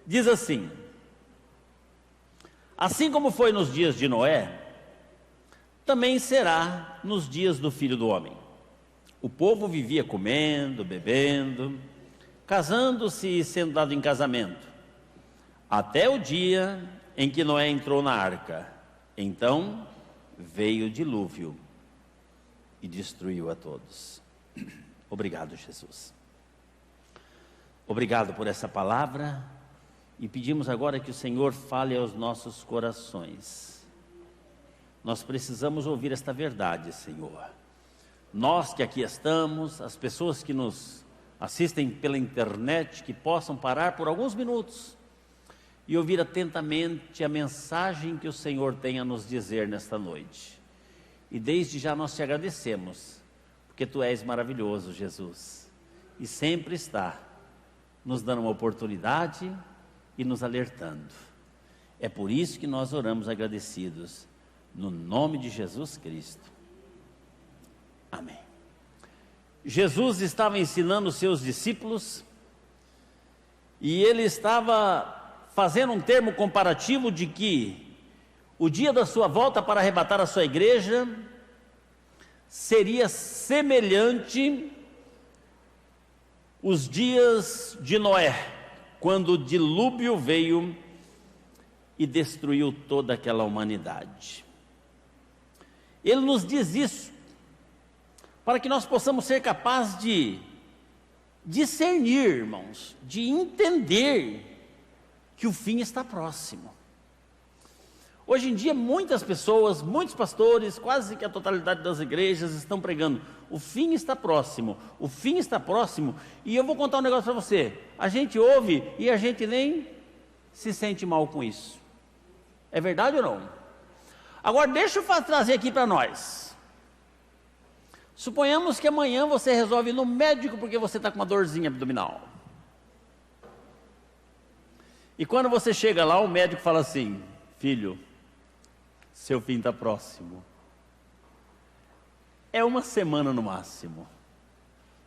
Diz assim: assim como foi nos dias de Noé, também será nos dias do Filho do Homem. O povo vivia comendo, bebendo, casando-se e sendo dado em casamento, até o dia em que Noé entrou na arca. Então veio o dilúvio e destruiu a todos. Obrigado, Jesus. Obrigado por essa palavra, e pedimos agora que o Senhor fale aos nossos corações. Nós precisamos ouvir esta verdade, Senhor. Nós que aqui estamos, as pessoas que nos assistem pela internet, que possam parar por alguns minutos e ouvir atentamente a mensagem que o Senhor tem a nos dizer nesta noite. E desde já nós te agradecemos, porque Tu és maravilhoso, Jesus, e sempre está nos dando uma oportunidade e nos alertando. É por isso que nós oramos agradecidos, no nome de Jesus Cristo. Amém. Jesus estava ensinando os seus discípulos, e Ele estava fazendo um termo comparativo de que o dia da sua volta para arrebatar a sua igreja seria semelhante os dias de Noé, quando o dilúvio veio e destruiu toda aquela humanidade. Ele nos diz isso para que nós possamos ser capazes de discernir, irmãos, de entender que o fim está próximo. Hoje em dia muitas pessoas, muitos pastores, quase que a totalidade das igrejas estão pregando: o fim está próximo, o fim está próximo. E eu vou contar um negócio para você: a gente ouve e a gente nem se sente mal com isso. É verdade ou não? Agora deixa eu trazer aqui para nós. Suponhamos que amanhã você resolve ir no médico porque você está com uma dorzinha abdominal. E quando você chega lá, o médico fala assim: filho, seu fim está próximo. É uma semana no máximo.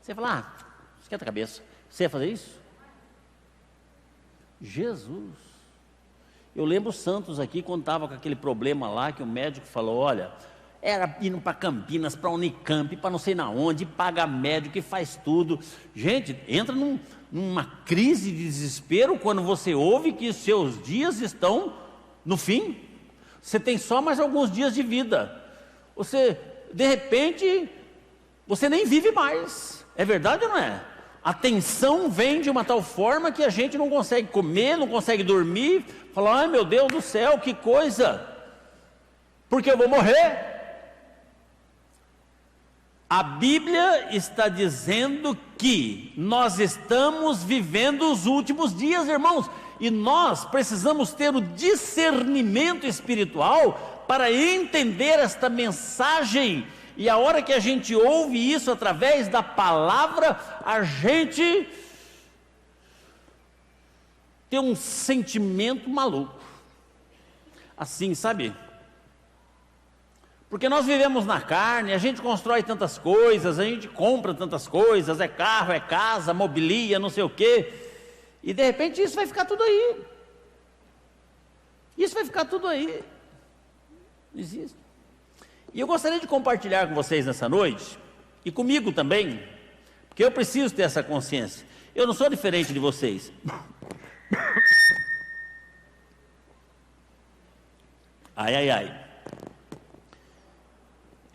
Você fala: esquenta a cabeça. Você ia fazer isso? Jesus. Eu lembro o Santos aqui, quando estava com aquele problema lá, que o médico falou: olha, era indo para Campinas, para Unicamp, para não sei na onde, paga médico e faz tudo. Gente, entra numa crise de desespero quando você ouve que os seus dias estão no fim. Você tem só mais alguns dias de vida. Você, de repente, você nem vive mais. É verdade ou não é? A tensão vem de uma tal forma que a gente não consegue comer, não consegue dormir. Fala: ai meu Deus do céu, que coisa, porque eu vou morrer. A Bíblia está dizendo que nós estamos vivendo os últimos dias, irmãos, e nós precisamos ter o discernimento espiritual para entender esta mensagem. E a hora que a gente ouve isso através da palavra, a gente tem um sentimento maluco, assim, sabe? Porque nós vivemos na carne, a gente constrói tantas coisas, a gente compra tantas coisas, é carro, é casa, mobilia, não sei o quê, e de repente isso vai ficar tudo aí. Isso vai ficar tudo aí. Não existe. E eu gostaria de compartilhar com vocês nessa noite, e comigo também, porque eu preciso ter essa consciência. Eu não sou diferente de vocês. Ai, ai, ai.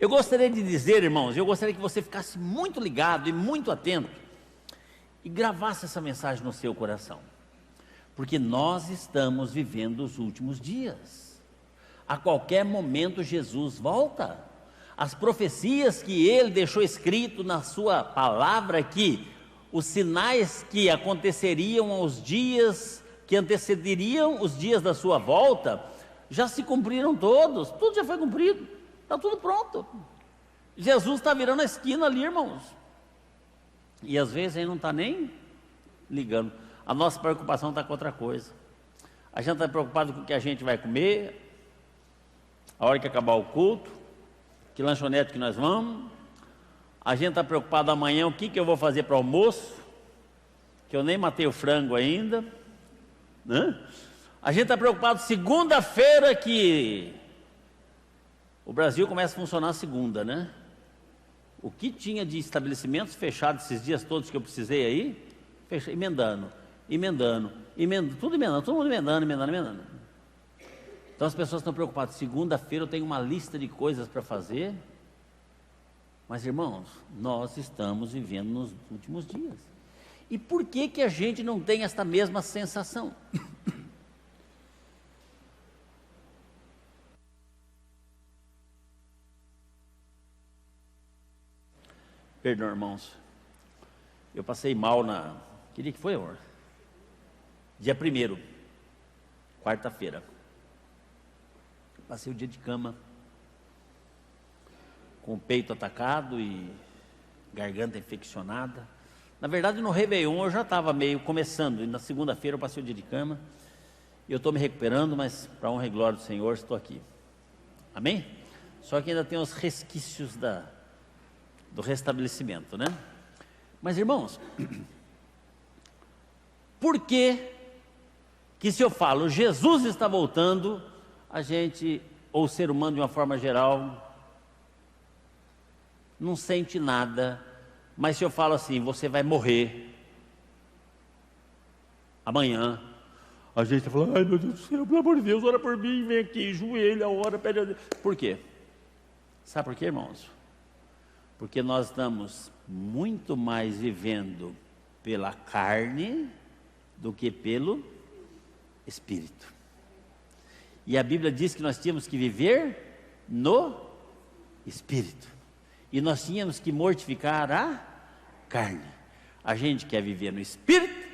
Eu gostaria de dizer, irmãos, eu gostaria que você ficasse muito ligado e muito atento e gravasse essa mensagem no seu coração, porque nós estamos vivendo os últimos dias. A qualquer momento Jesus volta. As profecias que Ele deixou escrito na sua palavra aqui, os sinais que aconteceriam aos dias que antecederiam os dias da sua volta, já se cumpriram todos, tudo já foi cumprido, está tudo pronto. Jesus está virando a esquina ali, irmãos, e às vezes ele não está nem ligando. A nossa preocupação está com outra coisa. A gente está preocupado com o que a gente vai comer, a hora que acabar o culto, que lanchonete que nós vamos. A gente está preocupado amanhã, o que eu vou fazer para o almoço, que eu nem matei o frango ainda. né? A gente está preocupado segunda-feira que o Brasil começa a funcionar segunda, né? O que tinha de estabelecimentos fechados esses dias todos que eu precisei aí, emendando, todo mundo emendando. Então as pessoas estão preocupadas, segunda-feira eu tenho uma lista de coisas para fazer, mas irmãos, nós estamos vivendo nos últimos dias. E por que que a gente não tem esta mesma sensação? Perdão, irmãos, eu passei mal que dia que foi, amor? Dia 1º, quarta-feira. Passei o dia de cama, com o peito atacado e garganta infeccionada. Na verdade, no Réveillon eu já estava meio começando, e na segunda-feira eu passei o dia de cama, e eu estou me recuperando, mas para honra e glória do Senhor, estou aqui. Amém? Só que ainda tem os resquícios do restabelecimento, né? Mas irmãos, por que se eu falo Jesus está voltando, a gente, ou o ser humano de uma forma geral, não sente nada, mas se eu falo assim, você vai morrer amanhã, a gente fala, ai meu Deus do céu, pelo amor de Deus, ora por mim, vem aqui, joelha, ora, pede a Deus. Por quê? Sabe por quê, irmãos? Porque nós estamos muito mais vivendo pela carne do que pelo Espírito. E a Bíblia diz que nós tínhamos que viver no Espírito. E nós tínhamos que mortificar a carne. A gente quer viver no Espírito,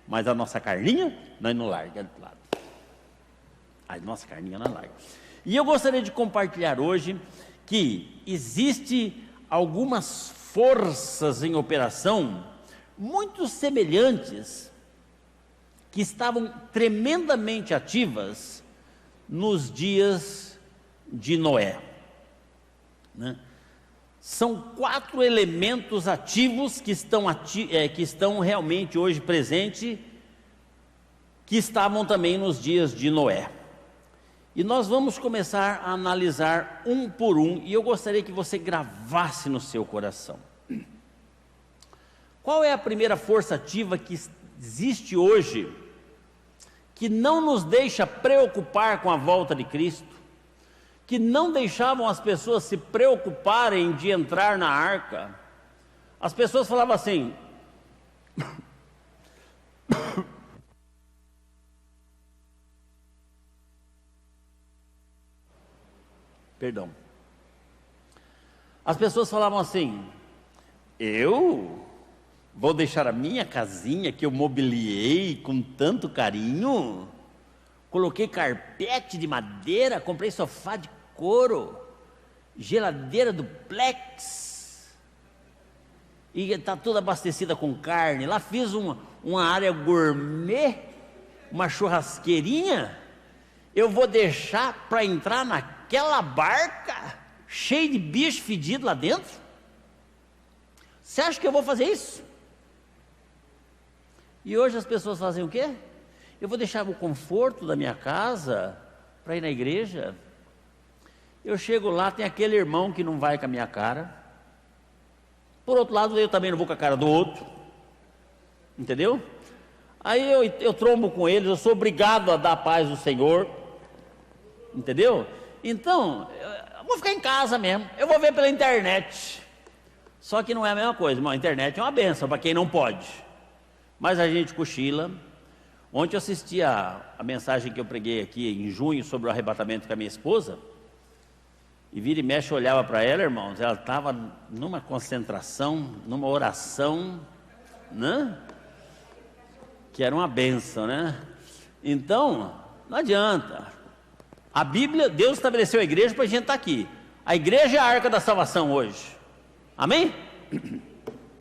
mas a nossa carninha nós não larga do lado. A nossa carninha não larga. E eu gostaria de compartilhar hoje que existe algumas forças em operação muito semelhantes que estavam tremendamente ativas nos dias de Noé, né? São 4 elementos ativos que estão realmente hoje presentes, que estavam também nos dias de Noé. E nós vamos começar a analisar um por um, e eu gostaria que você gravasse no seu coração. Qual é a primeira força ativa que existe hoje, que não nos deixa preocupar com a volta de Cristo, que não deixavam as pessoas se preocuparem de entrar na arca? As pessoas falavam assim, perdão, as pessoas falavam assim, eu vou deixar a minha casinha que eu mobiliei com tanto carinho, coloquei carpete de madeira, comprei sofá de couro, geladeira duplex, e está toda abastecida com carne. Lá fiz uma área gourmet, uma churrasqueirinha. Eu vou deixar para entrar naquela barca cheia de bicho fedido lá dentro? Você acha que eu vou fazer isso? E hoje as pessoas fazem o quê? Eu vou deixar o conforto da minha casa para ir na igreja. Eu chego lá, tem aquele irmão que não vai com a minha cara. Por outro lado, eu também não vou com a cara do outro. Entendeu? Aí eu trombo com eles, eu sou obrigado a dar a paz do Senhor. Entendeu? Então, eu vou ficar em casa mesmo. Eu vou ver pela internet. Só que não é a mesma coisa, irmão. A internet é uma bênção para quem não pode. Mas a gente cochila. Ontem eu assisti a mensagem que eu preguei aqui em junho sobre o arrebatamento com a minha esposa. E vira e mexe, eu olhava para ela, irmãos, ela estava numa concentração, numa oração, né? Que era uma bênção, né? Então, não adianta. A Bíblia, Deus estabeleceu a igreja para a gente estar aqui. A igreja é a arca da salvação hoje. Amém?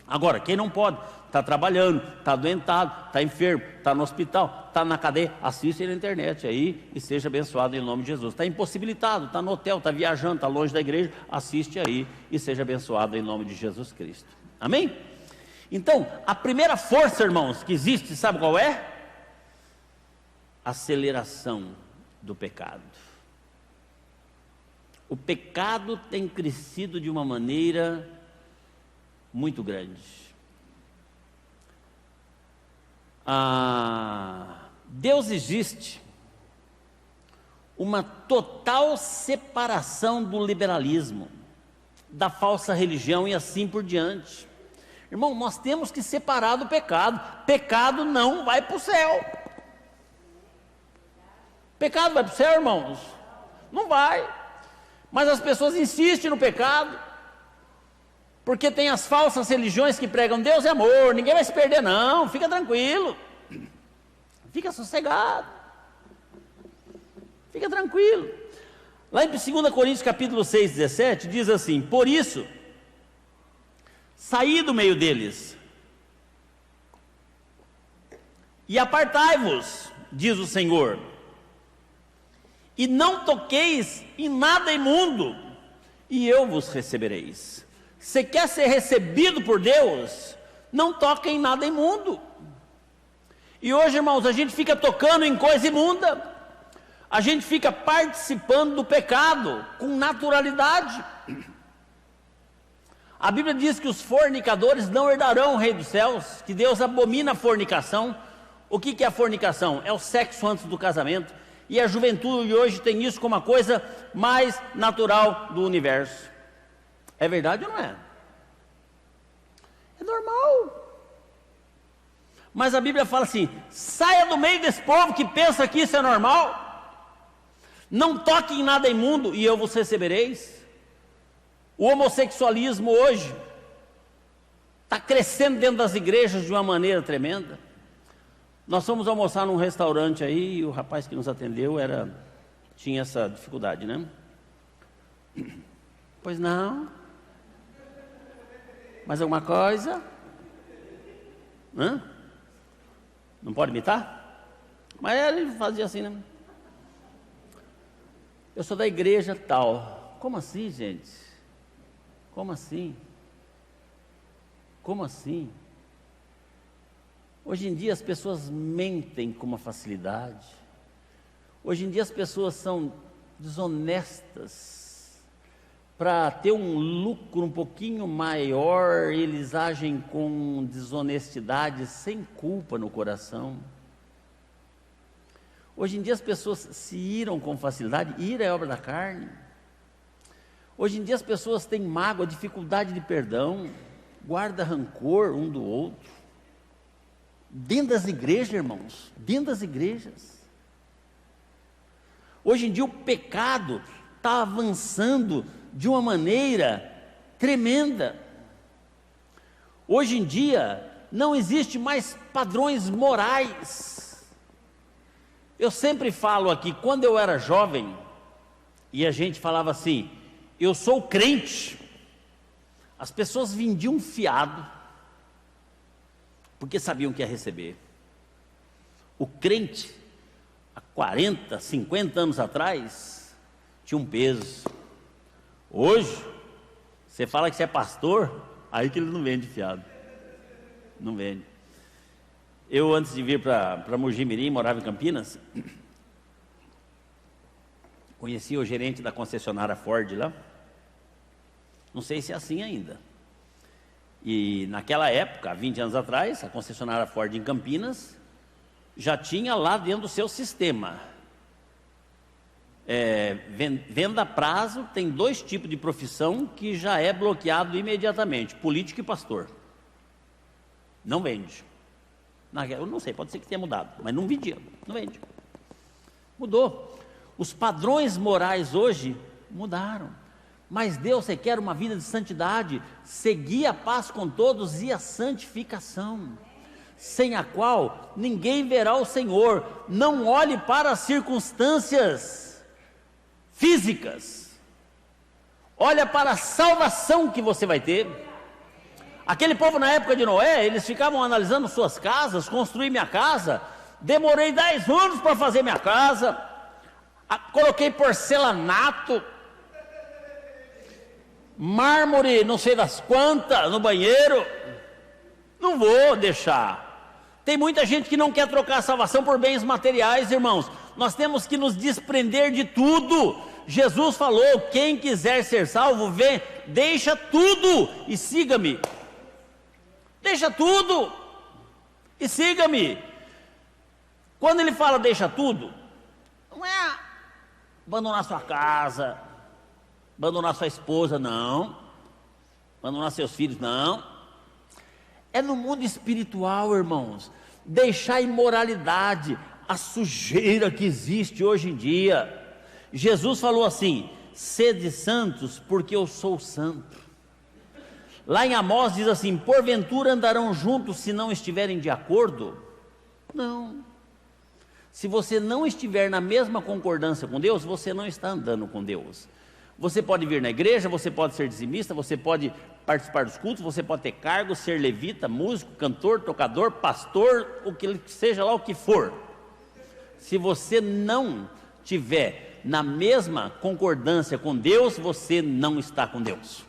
Agora, quem não pode, está trabalhando, está adoentado, está enfermo, está no hospital, está na cadeia, assiste na internet aí e seja abençoado em nome de Jesus. Está impossibilitado, está no hotel, está viajando, está longe da igreja, assiste aí e seja abençoado em nome de Jesus Cristo. Amém? Então, a primeira força, irmãos, que existe, sabe qual é? aceleração do pecado. O pecado tem crescido de uma maneira muito grande. Deus existe uma total separação do liberalismo, da falsa religião e assim por diante. Irmão, nós temos que separar do pecado. Pecado não vai para o céu. Pecado vai para o céu, irmãos? Não vai. Mas as pessoas insistem no pecado, porque tem as falsas religiões que pregam Deus é amor, ninguém vai se perder não, fica tranquilo, fica sossegado, fica tranquilo. Lá em 2 Coríntios capítulo 6, 17, diz assim: por isso, saí do meio deles, e apartai-vos, diz o Senhor, e não toqueis em nada imundo, e eu vos recebereis. Você quer ser recebido por Deus? Não toque em nada imundo. E hoje, irmãos, a gente fica tocando em coisa imunda, a gente fica participando do pecado com naturalidade. A Bíblia diz que os fornicadores não herdarão o reino dos céus, que Deus abomina a fornicação. O que é a fornicação? É o sexo antes do casamento. E a juventude hoje tem isso como a coisa mais natural do universo. É verdade ou não é? É normal. Mas a Bíblia fala assim: saia do meio desse povo que pensa que isso é normal. Não toque em nada imundo e eu vos recebereis. O homossexualismo hoje está crescendo dentro das igrejas de uma maneira tremenda. Nós fomos almoçar num restaurante aí, e o rapaz que nos atendeu tinha essa dificuldade, né? Pois não? Mais alguma coisa? Hã? Não pode imitar? Mas ele fazia assim, né? Eu sou da igreja tal. Como assim, gente? Como assim? Como assim? Hoje em dia as pessoas mentem com uma facilidade. Hoje em dia as pessoas são desonestas. Para ter um lucro um pouquinho maior, eles agem com desonestidade, sem culpa no coração. Hoje em dia as pessoas se iram com facilidade. Ira é obra da carne. Hoje em dia as pessoas têm mágoa, dificuldade de perdão, guarda rancor um do outro. Dentro das igrejas, irmãos, dentro das igrejas. Hoje em dia o pecado está avançando de uma maneira tremenda. Hoje em dia não existe mais padrões morais. Eu sempre falo aqui, quando eu era jovem, e a gente falava assim: eu sou crente, as pessoas vendiam fiado, porque sabiam que ia receber. O crente, há 40, 50 anos atrás, tinha um peso. Hoje, você fala que você é pastor, aí que ele não vende fiado. Não vende. Eu, antes de vir para Mogi Mirim, morava em Campinas, conheci o gerente da concessionária Ford lá. Não sei se é assim ainda. E naquela época, há 20 anos atrás, a concessionária Ford em Campinas já tinha lá dentro do seu sistema venda a prazo. Tem 2 tipos de profissão que já é bloqueado imediatamente: político e pastor. Não vende. Eu não sei, pode ser que tenha mudado, mas não vendia, não vende. Mudou. Os padrões morais hoje mudaram. Mas Deus requer uma vida de santidade, seguir a paz com todos e a santificação, sem a qual ninguém verá o Senhor. Não olhe para as circunstâncias físicas, olha para a salvação que você vai ter. Aquele povo na época de Noé, eles ficavam analisando suas casas. Construí minha casa, demorei 10 anos para fazer minha casa, coloquei porcelanato, mármore não sei das quantas no banheiro. Não vou deixar. Tem muita gente que não quer trocar a salvação por bens materiais, irmãos. Nós temos que nos desprender de tudo. Jesus falou: quem quiser ser salvo, vem, deixa tudo e siga-me. Deixa tudo e siga-me. Quando ele fala deixa tudo, não é abandonar sua casa, abandonar sua esposa, não. Abandonar seus filhos, não. É no mundo espiritual, irmãos. Deixar a imoralidade, a sujeira que existe hoje em dia. Jesus falou assim: sede santos, porque eu sou santo. Lá em Amós diz assim: porventura andarão juntos se não estiverem de acordo? Não. Se você não estiver na mesma concordância com Deus, você não está andando com Deus. Você pode vir na igreja, você pode ser dizimista, você pode participar dos cultos, você pode ter cargo, ser levita, músico, cantor, tocador, pastor, o que seja lá o que for. Se você não tiver na mesma concordância com Deus, você não está com Deus.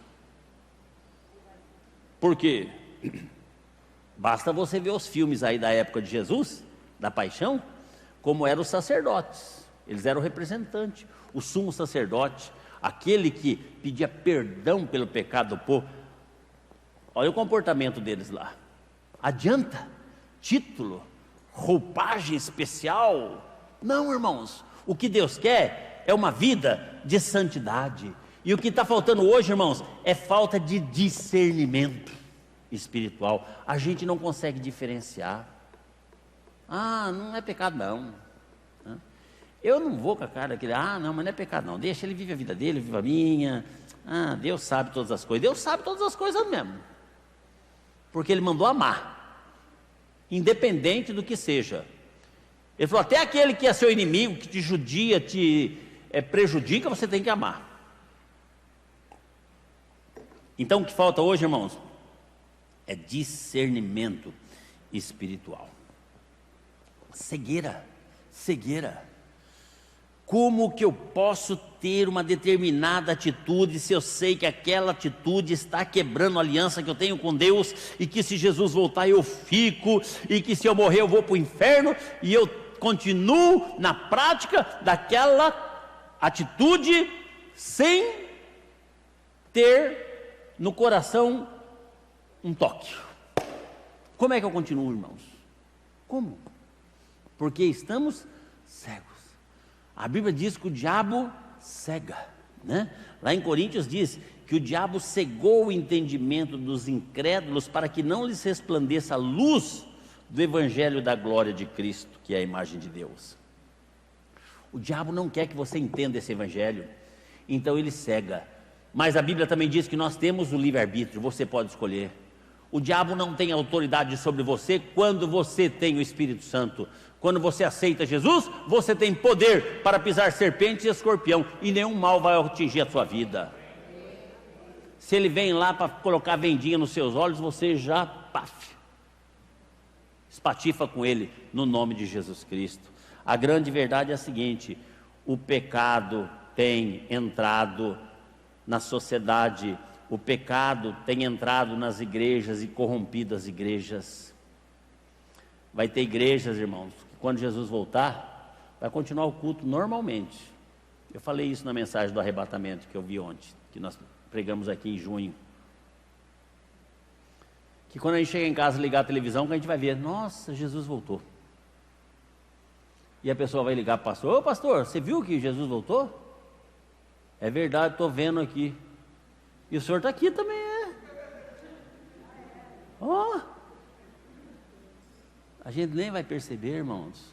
Por quê? Basta você ver os filmes aí da época de Jesus, da paixão, como eram os sacerdotes. Eles eram o representante, o sumo sacerdote, aquele que pedia perdão pelo pecado do povo. Olha o comportamento deles lá. Adianta título, roupagem especial? Não, irmãos. O que Deus quer é uma vida de santidade. E o que está faltando hoje, irmãos, é falta de discernimento espiritual. A gente não consegue diferenciar. Ah, não é pecado não. Eu não vou com a cara daquele: ah, não, mas não é pecado não. Deixa, ele vive a vida dele, eu vivo a minha. Ah, Deus sabe todas as coisas. Deus sabe todas as coisas mesmo. Porque Ele mandou amar, independente do que seja. Ele falou: até aquele que é seu inimigo, que te judia, te prejudica, você tem que amar. Então o que falta hoje, irmãos, é discernimento espiritual. Cegueira. Como que eu posso ter uma determinada atitude se eu sei que aquela atitude está quebrando a aliança que eu tenho com Deus, e que se Jesus voltar eu fico, e que se eu morrer eu vou para o inferno, e eu continuo na prática daquela atitude sem ter no coração um toque? Como é que eu continuo, irmãos? Como? Porque estamos cegos. A Bíblia diz que o diabo cega, né? Lá em Coríntios diz que o diabo cegou o entendimento dos incrédulos para que não lhes resplandeça a luz do evangelho da glória de Cristo, que é a imagem de Deus. O diabo não quer que você entenda esse evangelho, então ele cega. Mas a Bíblia também diz que nós temos o livre-arbítrio, você pode escolher. O diabo não tem autoridade sobre você quando você tem o Espírito Santo. Quando você aceita Jesus, você tem poder para pisar serpente e escorpião, e nenhum mal vai atingir a sua vida. Se ele vem lá para colocar vendinha nos seus olhos, você já, espatifa com ele, no nome de Jesus Cristo. A grande verdade é a seguinte: o pecado tem entrado na sociedade, o pecado tem entrado nas igrejas e corrompido as igrejas. Vai ter igrejas, irmãos, que quando Jesus voltar, vai continuar o culto normalmente. Eu falei isso na mensagem do arrebatamento que eu vi ontem, que nós pregamos aqui em junho. Que quando a gente chega em casa e ligar a televisão, que a gente vai ver: nossa, Jesus voltou. E a pessoa vai ligar para o pastor: ô pastor, você viu que Jesus voltou? É verdade, estou vendo aqui. E o senhor está aqui também, A gente nem vai perceber, irmãos,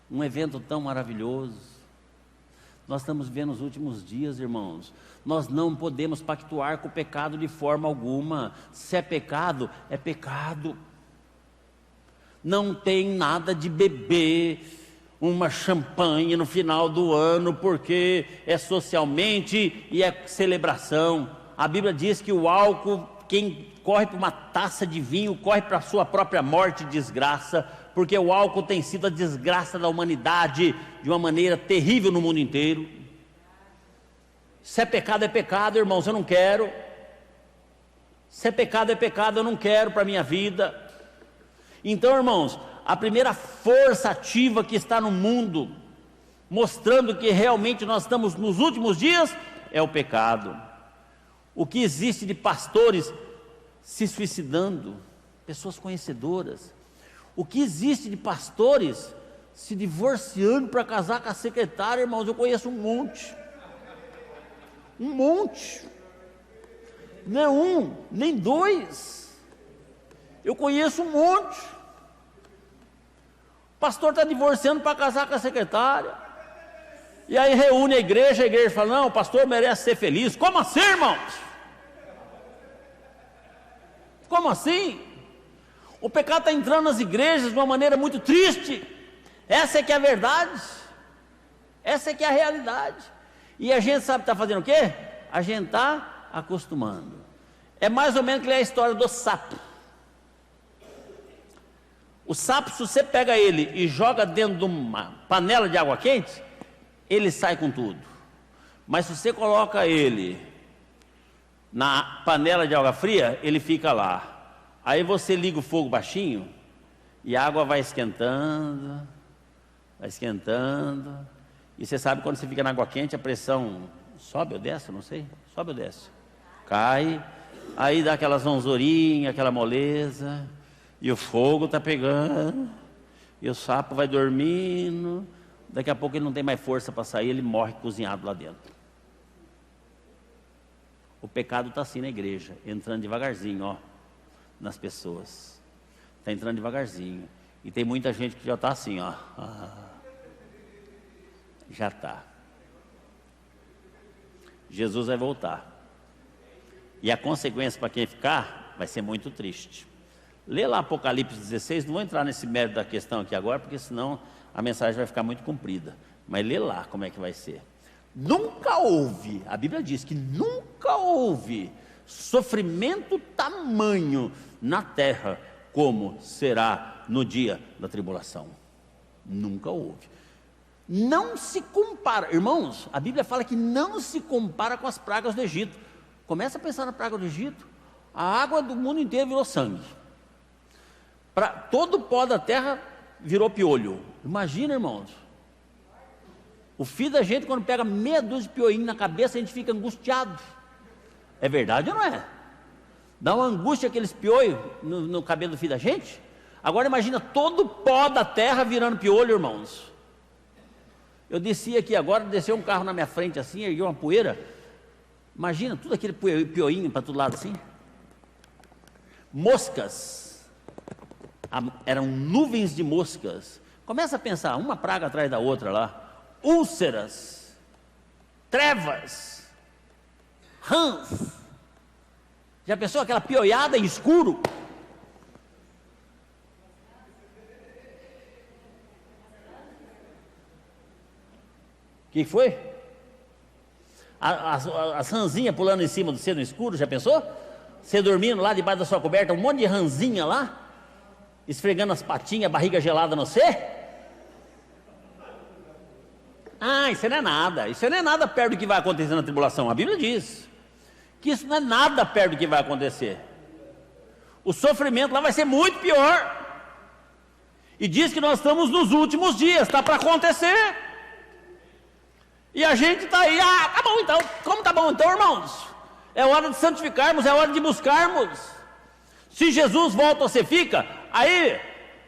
um evento tão maravilhoso. Nós estamos vendo os últimos dias, irmãos. Nós não podemos pactuar com o pecado de forma alguma. Se é pecado, é pecado. Não tem nada de beber uma champanhe no final do ano, porque é socialmente e é celebração. A Bíblia diz que o álcool, quem corre para uma taça de vinho, corre para a sua própria morte e desgraça, porque o álcool tem sido a desgraça da humanidade de uma maneira terrível no mundo inteiro. Se é pecado, irmãos, eu não quero. Se é pecado, eu não quero para a minha vida. Então, irmãos, a primeira força ativa que está no mundo, mostrando que realmente nós estamos nos últimos dias, é o pecado. O que existe de pastores se suicidando, pessoas conhecedoras. O que existe de pastores se divorciando para casar com a secretária, irmãos, eu conheço um monte. Um monte. Não é um, nem dois. Eu conheço um monte. O pastor está divorciando para casar com a secretária. E aí reúne a igreja fala, não, o pastor merece ser feliz. Como assim, irmãos? Como assim? O pecado está entrando nas igrejas de uma maneira muito triste. Essa é que é a verdade. Essa é que é a realidade. E a gente sabe que está fazendo o quê? A gente está acostumando. É mais ou menos que é a história do sapo. O sapo, se você pega ele e joga dentro de uma panela de água quente, ele sai com tudo. Mas se você coloca ele na panela de água fria, ele fica lá. Aí você liga o fogo baixinho e a água vai esquentando, e você sabe quando você fica na água quente, a pressão sobe ou desce, não sei, sobe ou desce, cai, aí dá aquela zonzorinha, aquela moleza, e o fogo está pegando, e o sapo vai dormindo, daqui a pouco ele não tem mais força para sair, ele morre cozinhado lá dentro. O pecado está assim na igreja, entrando devagarzinho, ó, nas pessoas. Está entrando devagarzinho. E tem muita gente que já está assim, ó. Já está. Jesus vai voltar. E a consequência para quem ficar vai ser muito triste. Lê lá Apocalipse 16, não vou entrar nesse mérito da questão aqui agora, porque senão a mensagem vai ficar muito comprida. Mas lê lá como é que vai ser. Nunca houve, a Bíblia diz que nunca houve sofrimento tamanho na terra como será no dia da tribulação. Nunca houve. Não se compara, irmãos, a Bíblia fala que não se compara com as pragas do Egito. Começa a pensar na praga do Egito. A água do mundo inteiro virou sangue. Todo o pó da terra virou piolho. Imagina, irmãos. O filho da gente, quando pega meia dúzia de pioinho na cabeça, a gente fica angustiado. É verdade ou não é? Dá uma angústia aqueles piolhos no cabelo do filho da gente. Agora imagina todo o pó da terra virando piolho, irmãos. Eu desci aqui agora, desceu um carro na minha frente assim, ergueu uma poeira. Imagina tudo aquele pioinho para todo lado assim. Moscas. Eram nuvens de moscas. Começa a pensar, uma praga atrás da outra lá. Úlceras, trevas, rãs. Já pensou aquela pioiada em escuro? O que foi? As rãzinhas pulando em cima de você no escuro, já pensou? Você dormindo lá debaixo da sua coberta, um monte de rãzinha lá, esfregando as patinhas, barriga gelada no você? Ah, isso não é nada perto do que vai acontecer na tribulação. A Bíblia diz que isso não é nada perto do que vai acontecer. O sofrimento lá vai ser muito pior. E diz que nós estamos nos últimos dias, está para acontecer. E a gente está aí, tá bom então, como tá bom então, irmãos? É hora de santificarmos, é hora de buscarmos. Se Jesus volta, você fica, aí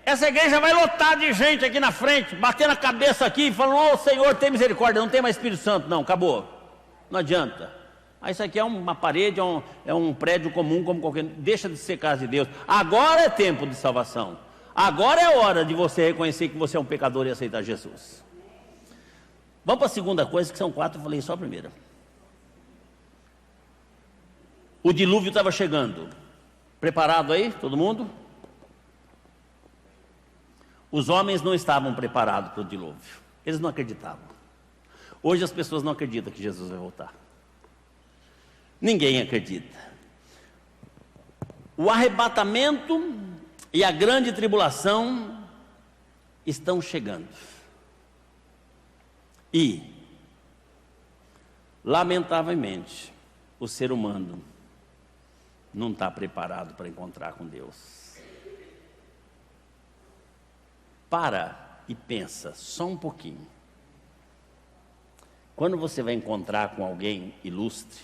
essa igreja vai lotar de gente aqui na frente, batendo a cabeça aqui, falando, ô Senhor, tem misericórdia, não tem mais Espírito Santo, não, acabou, não adianta. Aí isso aqui é uma parede, é um prédio comum, como qualquer, deixa de ser casa de Deus. Agora é tempo de salvação, agora é hora de você reconhecer que você é um pecador e aceitar Jesus. Vamos para a segunda coisa, que são 4, eu falei só a primeira. O dilúvio estava chegando, preparado aí, todo mundo? Os homens não estavam preparados para o dilúvio, eles não acreditavam. Hoje as pessoas não acreditam que Jesus vai voltar. Ninguém acredita. O arrebatamento e a grande tribulação estão chegando. E, lamentavelmente, o ser humano não está preparado para encontrar com Deus. Para e pensa só um pouquinho. Quando você vai encontrar com alguém ilustre,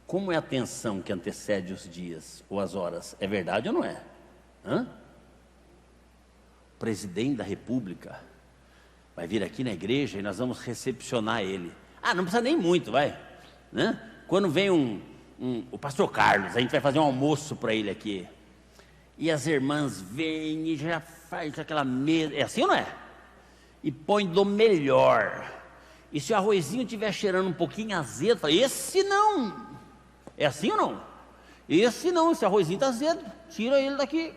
como é a tensão que antecede os dias ou as horas? É verdade ou não é? O presidente da República vai vir aqui na igreja e nós vamos recepcionar ele. Não precisa nem muito, vai. Né? Quando vem o pastor Carlos, a gente vai fazer um almoço para ele aqui. E as irmãs vêm e já faz aquela mesa. É assim ou não é? E põe do melhor. E se o arrozinho estiver cheirando um pouquinho azedo, fala, esse não. É assim ou não? Esse não, esse arrozinho está azedo. Tira ele daqui.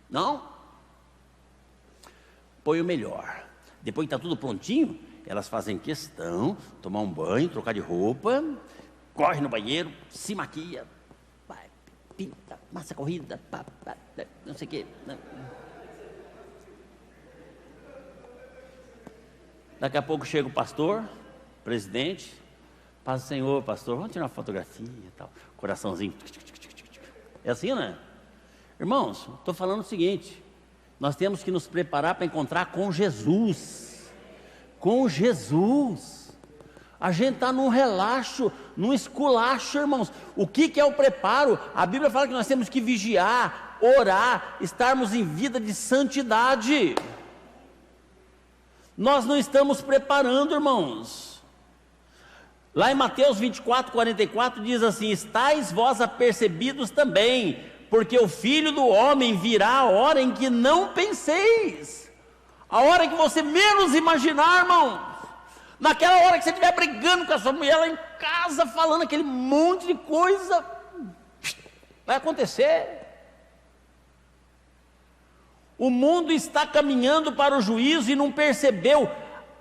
Não. Põe o melhor. Depois que está tudo prontinho, elas fazem questão, tomar um banho, trocar de roupa, corre no banheiro, se maquia, vai, pinta, massa corrida, não sei o quê. Daqui a pouco chega o pastor, presidente, paz do Senhor, pastor, vamos tirar uma fotografia e tal, coraçãozinho. É assim, não é? Irmãos, estou falando o seguinte, nós temos que nos preparar para encontrar com Jesus. Com Jesus. A gente está num relaxo, num esculacho, irmãos. O que é o preparo? A Bíblia fala que nós temos que vigiar, orar, estarmos em vida de santidade. Nós não estamos preparando, irmãos. Lá em Mateus 24, 44 diz assim: estais vós apercebidos também, porque o Filho do Homem virá a hora em que não penseis. A hora que você menos imaginar, irmão. Naquela hora que você estiver brigando com a sua mulher lá em casa, falando aquele monte de coisa, vai acontecer. O mundo está caminhando para o juízo e não percebeu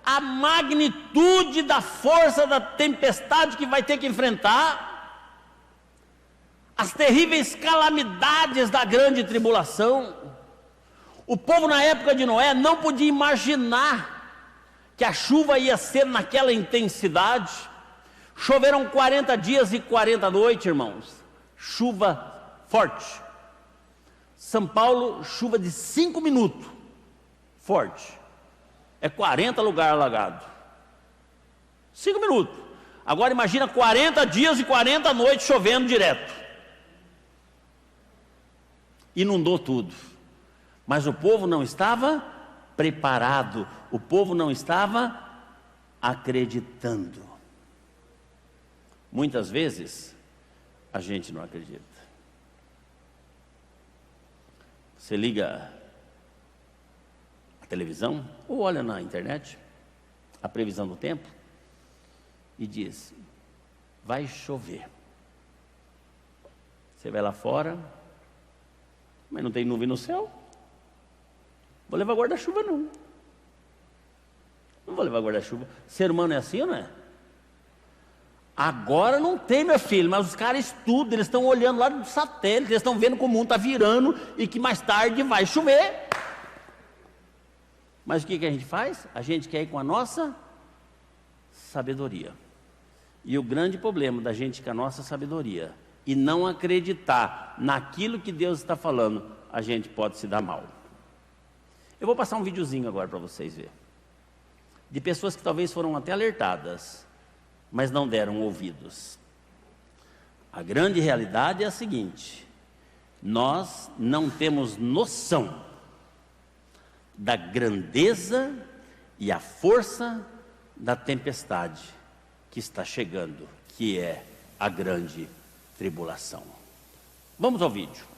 a magnitude da força da tempestade que vai ter que enfrentar, as terríveis calamidades da grande tribulação. O povo na época de Noé não podia imaginar que a chuva ia ser naquela intensidade. Choveram 40 dias e 40 noites, irmãos, chuva forte. São Paulo, chuva de 5 minutos, forte, é 40 lugares alagados, 5 minutos, agora imagina 40 dias e 40 noites chovendo direto, inundou tudo, mas o povo não estava preparado, o povo não estava acreditando. Muitas vezes a gente não acredita. Você liga a televisão ou olha na internet a previsão do tempo e diz: vai chover. Você vai lá fora, mas não tem nuvem no céu. Vou levar guarda-chuva não. Não vou levar guarda-chuva. Ser humano é assim ou não é? Agora não tem, meu filho, mas os caras estudam, eles estão olhando lá do satélite, eles estão vendo que o mundo está virando e que mais tarde vai chover. Mas o que a gente faz? A gente quer ir com a nossa sabedoria. E o grande problema da gente com a nossa sabedoria e não acreditar naquilo que Deus está falando, a gente pode se dar mal. Eu vou passar um videozinho agora para vocês verem, de pessoas que talvez foram até alertadas, mas não deram ouvidos. A grande realidade é a seguinte: nós não temos noção da grandeza e a força da tempestade que está chegando, que é a grande tribulação. Vamos ao vídeo.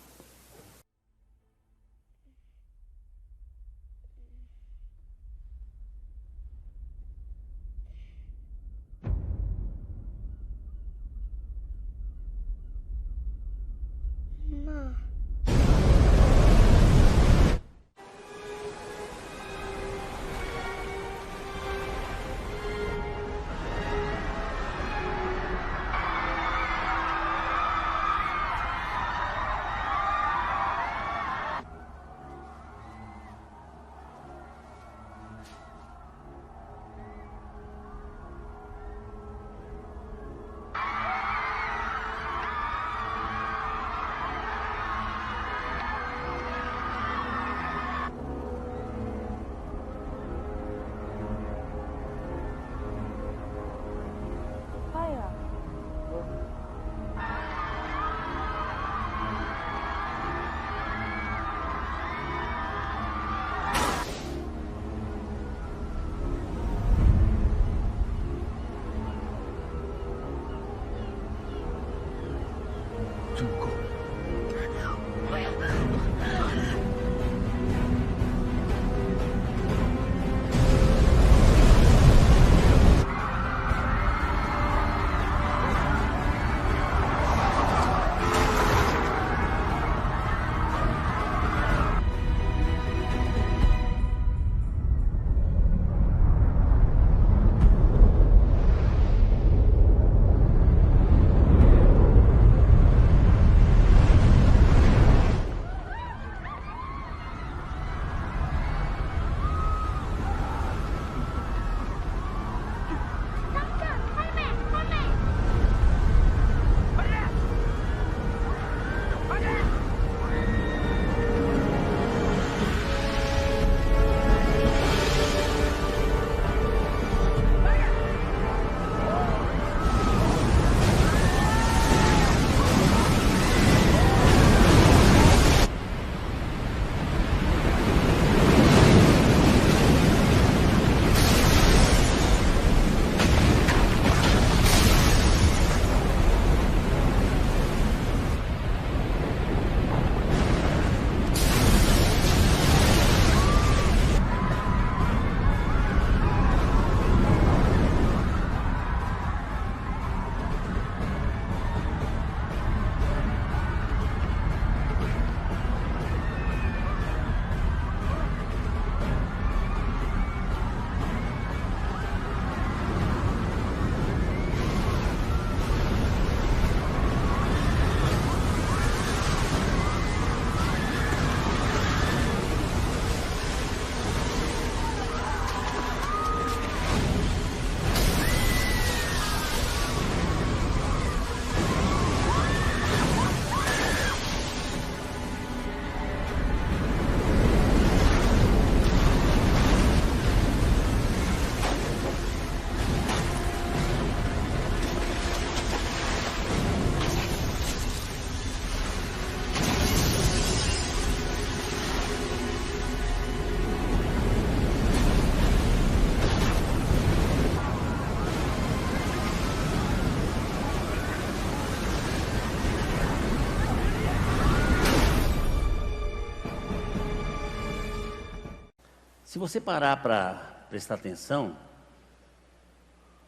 Se você parar para prestar atenção,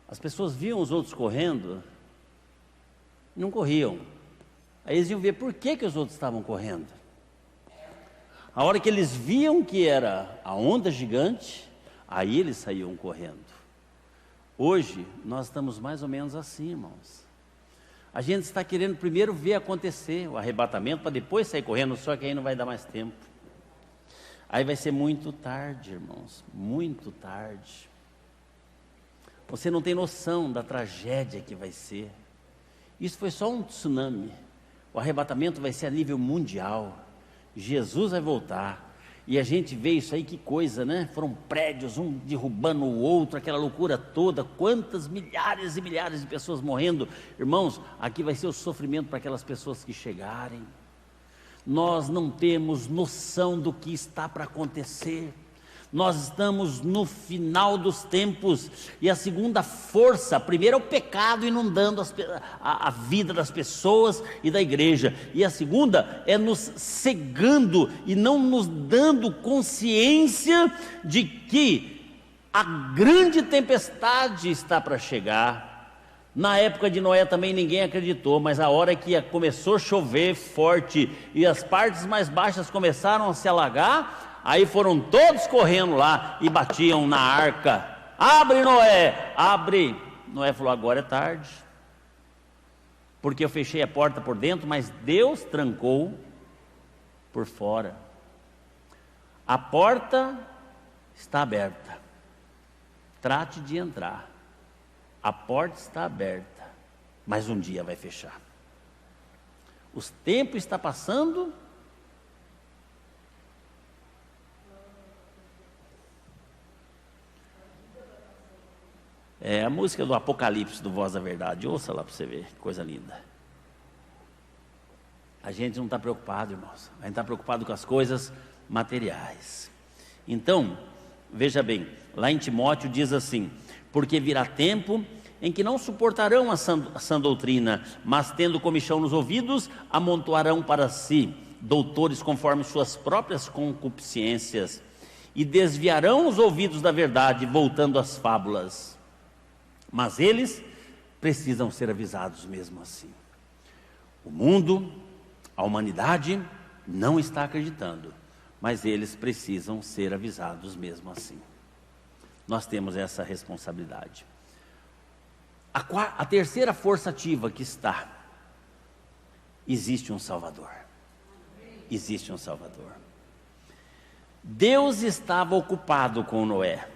as pessoas viam os outros correndo, não corriam. Aí eles iam ver por que os outros estavam correndo. A hora que eles viam que era a onda gigante, aí eles saíam correndo. Hoje, nós estamos mais ou menos assim, irmãos. A gente está querendo primeiro ver acontecer o arrebatamento, para depois sair correndo, só que aí não vai dar mais tempo. Aí vai ser muito tarde, irmãos, muito tarde. Você não tem noção da tragédia que vai ser. Isso foi só um tsunami. O arrebatamento vai ser a nível mundial. Jesus vai voltar. E a gente vê isso aí, que coisa, né? Foram prédios, um derrubando o outro, aquela loucura toda. Quantas milhares e milhares de pessoas morrendo. Irmãos, aqui vai ser o sofrimento para aquelas pessoas que chegarem. Nós não temos noção do que está para acontecer. Nós estamos no final dos tempos, e a segunda força, a primeira é o pecado inundando a vida das pessoas e da igreja, e a segunda é nos cegando e não nos dando consciência de que a grande tempestade está para chegar. Na época de Noé também ninguém acreditou, mas a hora que começou a chover forte e as partes mais baixas começaram a se alagar, aí foram todos correndo lá e batiam na arca. Abre, Noé, abre. Noé falou: agora é tarde, porque eu fechei a porta por dentro, mas Deus trancou por fora. A porta está aberta, trate de entrar. A porta está aberta, mas um dia vai fechar. Os tempos estão passando. É a música do Apocalipse, do Voz da Verdade. Ouça lá para você ver, que coisa linda. A gente não está preocupado, irmãos. A gente está preocupado com as coisas materiais. Então, veja bem, lá em Timóteo diz assim: porque virá tempo em que não suportarão a sã doutrina, mas tendo comichão nos ouvidos, amontoarão para si doutores conforme suas próprias concupiscências, e desviarão os ouvidos da verdade, voltando às fábulas. Mas eles precisam ser avisados mesmo assim. O mundo, a humanidade não está acreditando, mas eles precisam ser avisados mesmo assim. Nós temos essa responsabilidade. A terceira força ativa que está: existe um Salvador. Existe um Salvador. Deus estava ocupado com Noé.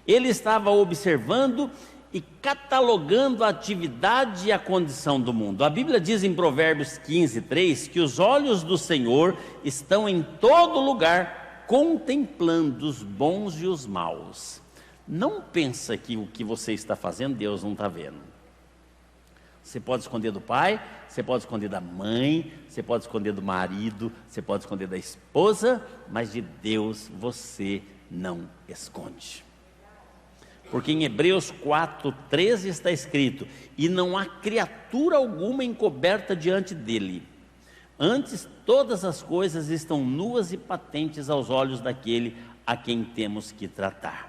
Ele estava observando e catalogando a atividade e a condição do mundo. A Bíblia diz em Provérbios 15:3 que os olhos do Senhor estão em todo lugar, contemplando os bons e os maus. Não pensa que o que você está fazendo Deus não está vendo. Você pode esconder do pai, você pode esconder da mãe, você pode esconder do marido, você pode esconder da esposa, mas de Deus você não esconde. Porque em Hebreus 4:13 está escrito: e não há criatura alguma encoberta diante dele. Antes, todas as coisas estão nuas e patentes aos olhos daquele a quem temos que tratar.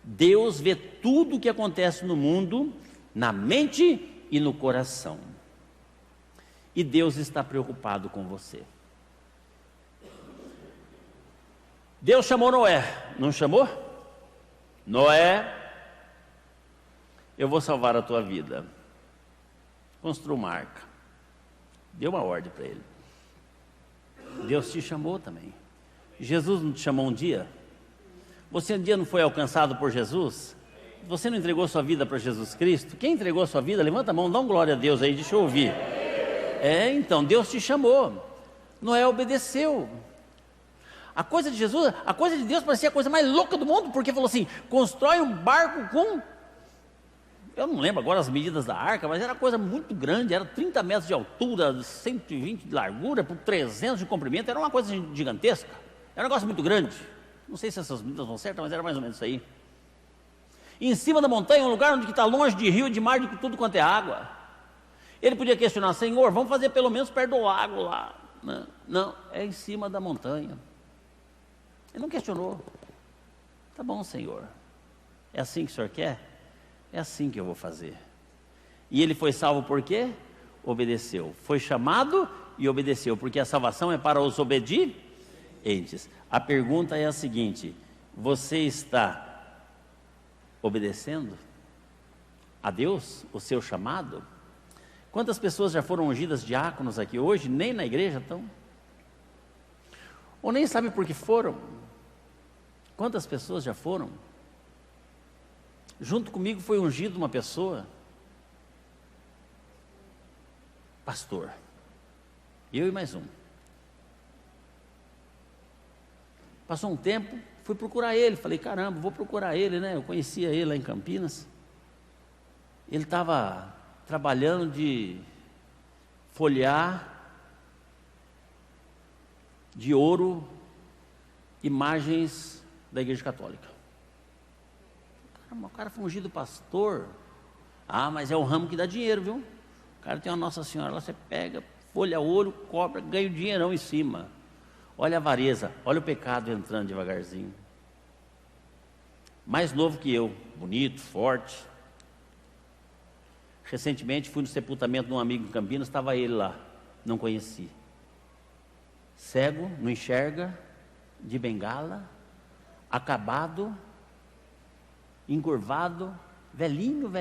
Deus vê tudo o que acontece no mundo, na mente e no coração. E Deus está preocupado com você. Deus chamou Noé, não chamou? Noé, eu vou salvar a tua vida. Construa uma arca. Deu uma ordem para ele. Deus te chamou também. Jesus não te chamou um dia? Você um dia não foi alcançado por Jesus? Você não entregou sua vida para Jesus Cristo? Quem entregou sua vida? Levanta a mão, dá uma glória a Deus aí, deixa eu ouvir. Então, Deus te chamou. Noé obedeceu. A coisa de Jesus, a coisa de Deus parecia a coisa mais louca do mundo, porque falou assim: constrói um barco com... Eu não lembro agora as medidas da arca, mas era coisa muito grande, era 30 metros de altura, 120 de largura, por 300 de comprimento, era uma coisa gigantesca, era um negócio muito grande. Não sei se essas medidas vão certas, mas era mais ou menos isso aí. E em cima da montanha, um lugar onde está longe de rio, de mar, de tudo quanto é água. Ele podia questionar: Senhor, vamos fazer pelo menos perto do lago lá. Não, é em cima da montanha. Ele não questionou. Tá bom, Senhor, é assim que o Senhor quer? É assim que eu vou fazer. E ele foi salvo por quê? Obedeceu. Foi chamado e obedeceu, porque a salvação é para os obedientes. A pergunta é a seguinte: você está obedecendo a Deus, o seu chamado? Quantas pessoas já foram ungidas diáconos aqui hoje, nem na igreja estão? Ou nem sabe por que foram? Quantas pessoas já foram? Junto comigo foi ungido uma pessoa, pastor, eu e mais um. Passou um tempo, fui procurar ele, falei, caramba, vou procurar ele, né? Eu conhecia ele lá em Campinas. Ele estava trabalhando de folhear de ouro imagens da Igreja Católica. Caramba, o cara foi ungido pastor. Ah, mas é o ramo que dá dinheiro, viu? O cara tem uma Nossa Senhora, lá você pega, folha ouro, cobra, ganha o dinheirão em cima. Olha a avareza, olha o pecado entrando devagarzinho. Mais novo que eu, bonito, forte. Recentemente fui no sepultamento de um amigo em Campinas, estava ele lá, não conheci. Cego, não enxerga, de bengala, acabado, encurvado, velhinho.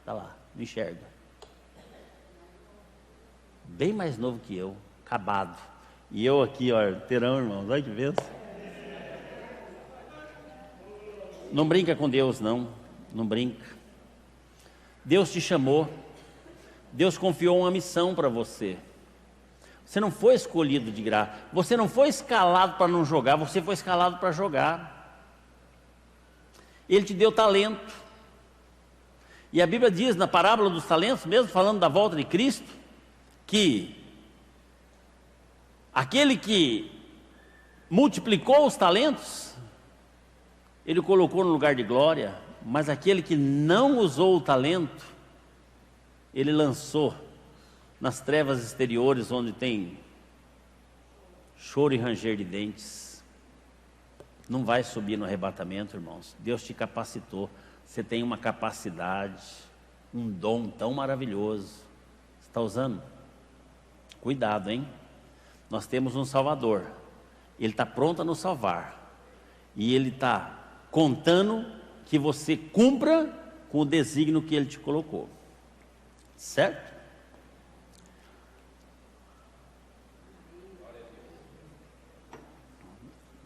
Está lá, não enxerga. Bem mais novo que eu, acabado. E eu aqui, ó, terão, irmãos, olha que bênção. Não brinca com Deus, não brinca. Deus te chamou, Deus confiou uma missão para você. Você não foi escolhido de graça, você não foi escalado para não jogar, você foi escalado para jogar. Ele te deu talento. E a Bíblia diz na parábola dos talentos, mesmo falando da volta de Cristo, que aquele que multiplicou os talentos, ele colocou no lugar de glória, mas aquele que não usou o talento, ele lançou nas trevas exteriores, onde tem choro e ranger de dentes. Não vai subir no arrebatamento, irmãos. Deus te capacitou. Você tem uma capacidade, um dom tão maravilhoso. Você está usando? Cuidado, hein? Nós temos um Salvador. Ele está pronto a nos salvar. E Ele está contando que você cumpra com o desígnio que Ele te colocou. Certo?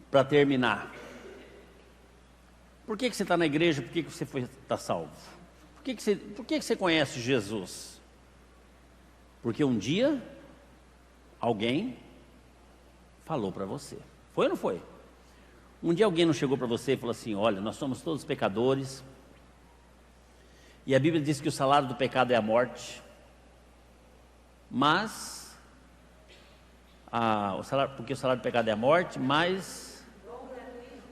Para terminar, por que você está na igreja? Por que você está salvo? Por que você conhece Jesus? Porque um dia alguém falou para você. Foi ou não foi? Um dia alguém não chegou para você e falou assim: olha, nós somos todos pecadores, e a Bíblia diz que o salário do pecado é a morte, mas porque o salário do pecado é a morte, mas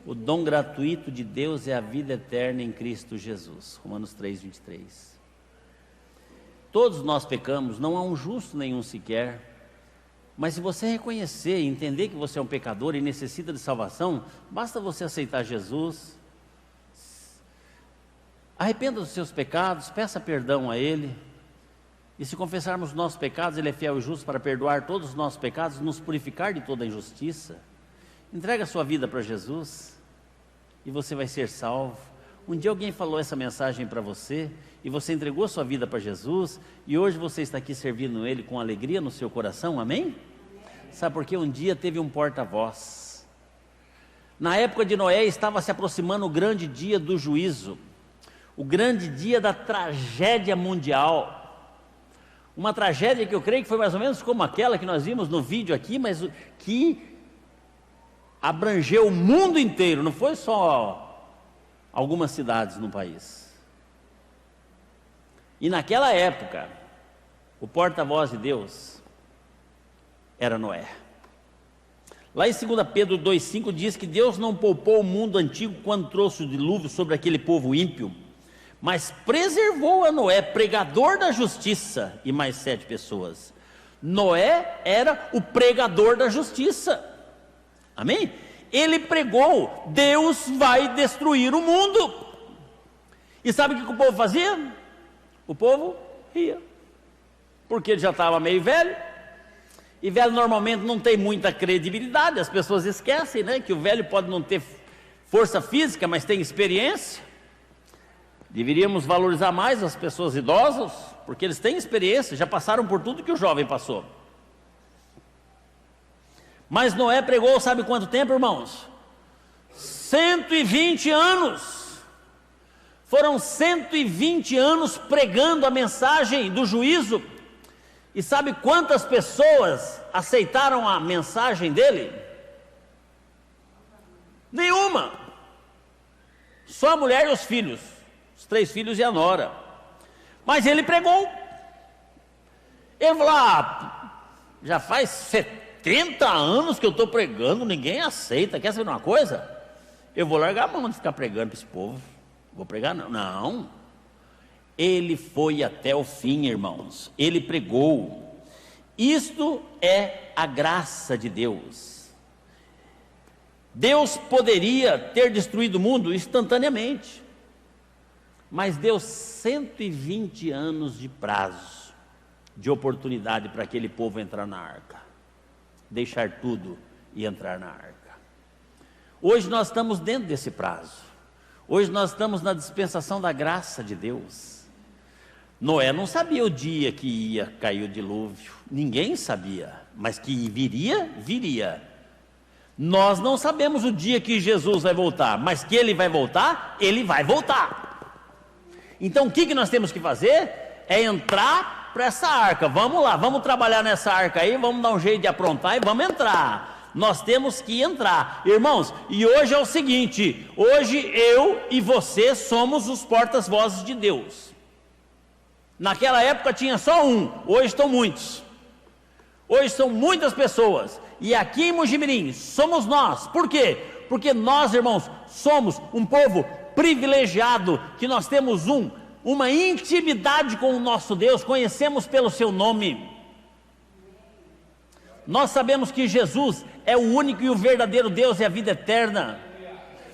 o dom gratuito de Deus é a vida eterna em Cristo Jesus. Romanos 3:23. Todos nós pecamos, não há um justo nenhum sequer. Mas se você reconhecer e entender que você é um pecador e necessita de salvação, basta você aceitar Jesus. Arrependa dos seus pecados, peça perdão a Ele. E se confessarmos os nossos pecados, Ele é fiel e justo para perdoar todos os nossos pecados, nos purificar de toda a injustiça. Entrega a sua vida para Jesus e você vai ser salvo. Um dia alguém falou essa mensagem para você e você entregou a sua vida para Jesus e hoje você está aqui servindo Ele com alegria no seu coração, amém? Sabe por quê? Um dia teve um porta-voz. Na época de Noé estava se aproximando o grande dia do juízo, o grande dia da tragédia mundial. Uma tragédia que eu creio que foi mais ou menos como aquela que nós vimos no vídeo aqui, mas que abrangeu o mundo inteiro, não foi só algumas cidades no país. E naquela época, o porta-voz de Deus era Noé. Lá em 2 Pedro 2,5 diz que Deus não poupou o mundo antigo quando trouxe o dilúvio sobre aquele povo ímpio, mas preservou a Noé, pregador da justiça, e mais 7 pessoas. Noé era o pregador da justiça. Amém? ele pregou: Deus vai destruir o mundo. E sabe o que o povo fazia? O povo ria, porque ele já estava meio velho, e velho normalmente não tem muita credibilidade. As pessoas esquecem, né, que o velho pode não ter força física, mas tem experiência. Deveríamos valorizar mais as pessoas idosas, porque eles têm experiência, já passaram por tudo que o jovem passou. Mas Noé pregou, sabe quanto tempo, irmãos? 120 anos. Foram 120 anos pregando a mensagem do juízo. E sabe quantas pessoas aceitaram a mensagem dele? Nenhuma. Só a mulher e os filhos, os 3 filhos e a nora. Mas ele pregou. Ele falou: já faz 70 anos que eu estou pregando, ninguém aceita. Quer saber uma coisa? Eu vou largar a mão de ficar pregando para esse povo. Vou pregar não. Não. Ele foi até o fim, irmãos. Ele pregou. Isto é a graça de Deus. Deus poderia ter destruído o mundo instantaneamente, mas deu 120 anos de prazo, de oportunidade para aquele povo entrar na arca, deixar tudo e entrar na arca. Hoje nós estamos dentro desse prazo. Hoje nós estamos na dispensação da graça de Deus. Noé não sabia o dia que ia cair o dilúvio, ninguém sabia, mas que viria, viria. Nós não sabemos o dia que Jesus vai voltar, mas que ele vai voltar, ele vai voltar. Então o que nós temos que fazer? É entrar para essa arca. Vamos lá, vamos trabalhar nessa arca aí, vamos dar um jeito de aprontar e vamos entrar. Nós temos que entrar, irmãos. E hoje é o seguinte: hoje eu e você somos os portas-vozes de Deus. Naquela época tinha só um, hoje estão muitos. Hoje são muitas pessoas. E aqui em Mojimirim somos nós. Por quê? Porque nós, irmãos, somos um povo privilegiado, que nós temos uma intimidade com o nosso Deus, conhecemos pelo seu nome. Nós sabemos que Jesus é o único e o verdadeiro Deus e a vida eterna.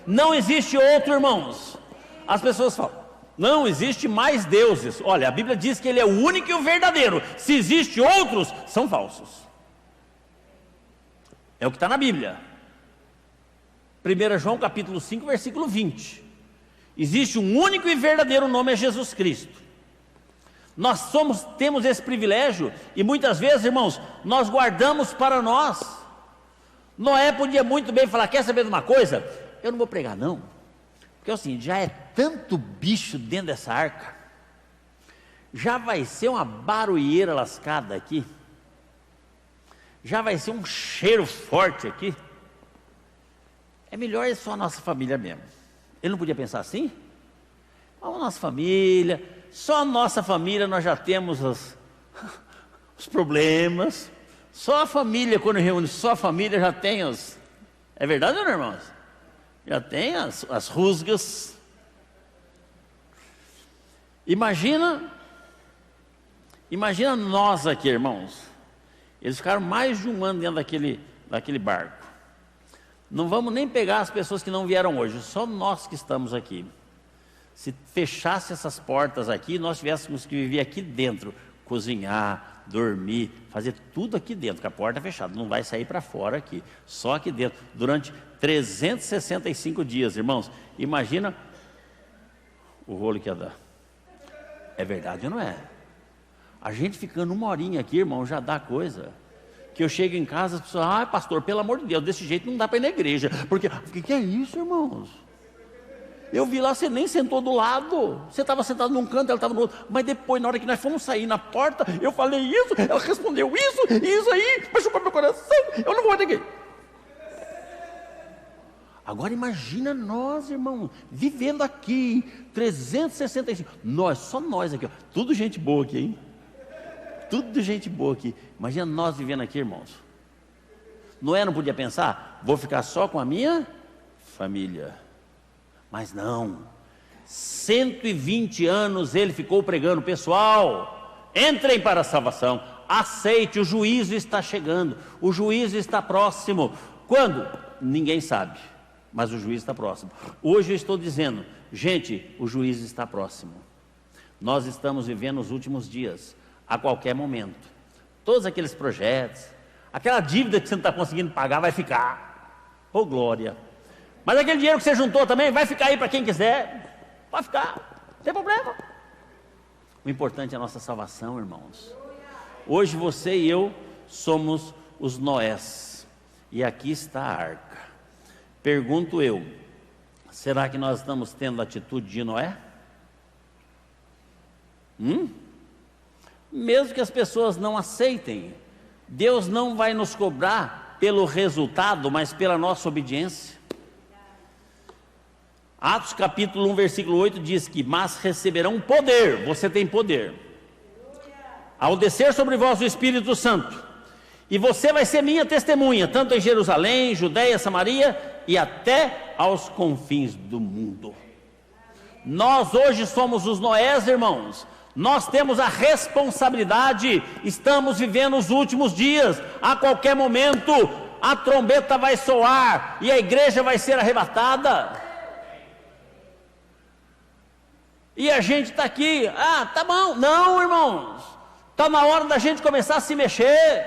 Não existe outro, irmãos. As pessoas falam: não existe mais deuses. Olha, a Bíblia diz que ele é o único e o verdadeiro. Se existe outros, são falsos. É o que está na Bíblia. 1 João capítulo 5, versículo 20. Existe um único e verdadeiro nome, é Jesus Cristo. Nós temos esse privilégio, e muitas vezes, irmãos, nós guardamos para nós. Noé podia muito bem falar: quer saber de uma coisa? Eu não vou pregar não, porque assim, já é tanto bicho dentro dessa arca, já vai ser uma barulheira lascada aqui, já vai ser um cheiro forte aqui, é melhor é só a nossa família mesmo. Ele não podia pensar assim? A nossa família, só a nossa família nós já temos os problemas. Só a família, quando reúne só a família, já tem os... É verdade ou não, irmãos? Já tem as rusgas. Imagina nós aqui, irmãos. Eles ficaram mais de um ano dentro daquele barco. Não vamos nem pegar as pessoas que não vieram hoje, só nós que estamos aqui. Se fechasse essas portas aqui, nós tivéssemos que viver aqui dentro, cozinhar, dormir, fazer tudo aqui dentro, com a porta fechada, não vai sair para fora aqui, só aqui dentro, durante 365 dias, irmãos. Imagina o rolo que ia dar. É verdade ou não é? A gente ficando uma horinha aqui, irmão, já dá coisa. Que eu chego em casa, as pessoas: ah, pastor, pelo amor de Deus, desse jeito não dá para ir na igreja. Porque, o que é isso, irmãos? Eu vi lá, você nem sentou do lado. Você estava sentado num canto, ela estava no outro. Mas depois, na hora que nós fomos sair na porta, eu falei isso, ela respondeu isso aí, machucou meu coração, eu não vou na igreja. Agora imagina nós, irmão, vivendo aqui, 365. Só nós aqui, ó. Tudo gente boa aqui, hein? Tudo gente boa aqui. Imagina nós vivendo aqui, irmãos. Noé não podia pensar: vou ficar só com a minha família. Mas não. 120 anos ele ficou pregando: pessoal, entrem para a salvação, aceite, o juízo está chegando, o juízo está próximo. Quando? ninguém sabe, mas o juízo está próximo. Hoje eu estou dizendo, gente, o juízo está próximo. Nós estamos vivendo os últimos dias, a qualquer momento. Todos aqueles projetos, aquela dívida que você não está conseguindo pagar vai ficar. Ô glória! Mas aquele dinheiro que você juntou também vai ficar aí para quem quiser. Pode ficar, não tem problema. O importante é a nossa salvação, irmãos. Hoje você e eu somos os Noés. E aqui está a arca. Pergunto eu, será que nós estamos tendo a atitude de Noé? Mesmo que as pessoas não aceitem, Deus não vai nos cobrar pelo resultado, mas pela nossa obediência. Atos capítulo 1, versículo 8 diz que, mas receberão poder, você tem poder, ao descer sobre vós o Espírito Santo, e você vai ser minha testemunha, tanto em Jerusalém, Judeia, Samaria, e até aos confins do mundo. Nós hoje somos os Noés, irmãos. Nós temos a responsabilidade, estamos vivendo os últimos dias, a qualquer momento a trombeta vai soar e a igreja vai ser arrebatada. E a gente está aqui, tá bom, não, irmãos, está na hora da gente começar a se mexer,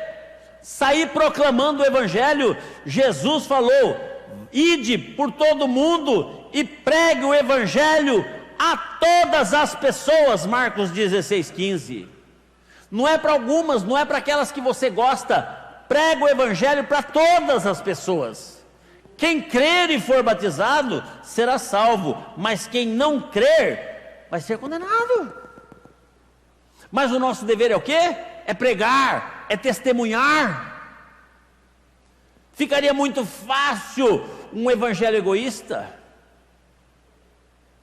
sair proclamando o Evangelho. Jesus falou, ide por todo mundo e pregue o Evangelho a todas as pessoas, Marcos 16:15, não é para algumas, não é para aquelas que você gosta, prega o Evangelho para todas as pessoas. Quem crer e for batizado será salvo, mas quem não crer vai ser condenado. Mas o nosso dever é o quê? É pregar, é testemunhar. Ficaria muito fácil um evangelho egoísta.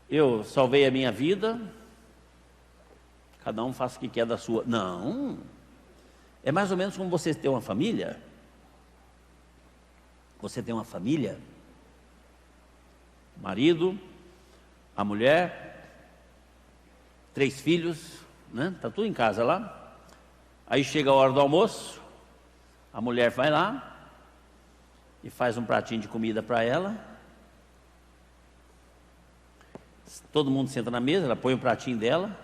Eu salvei a minha vida, cada um faz o que quer da sua. Não, é mais ou menos como você ter uma família. Você tem uma família, marido, a mulher, 3 filhos, né? Tá tudo em casa lá. Aí chega a hora do almoço, a mulher vai lá e faz um pratinho de comida para ela. Todo mundo senta na mesa, ela põe o pratinho dela,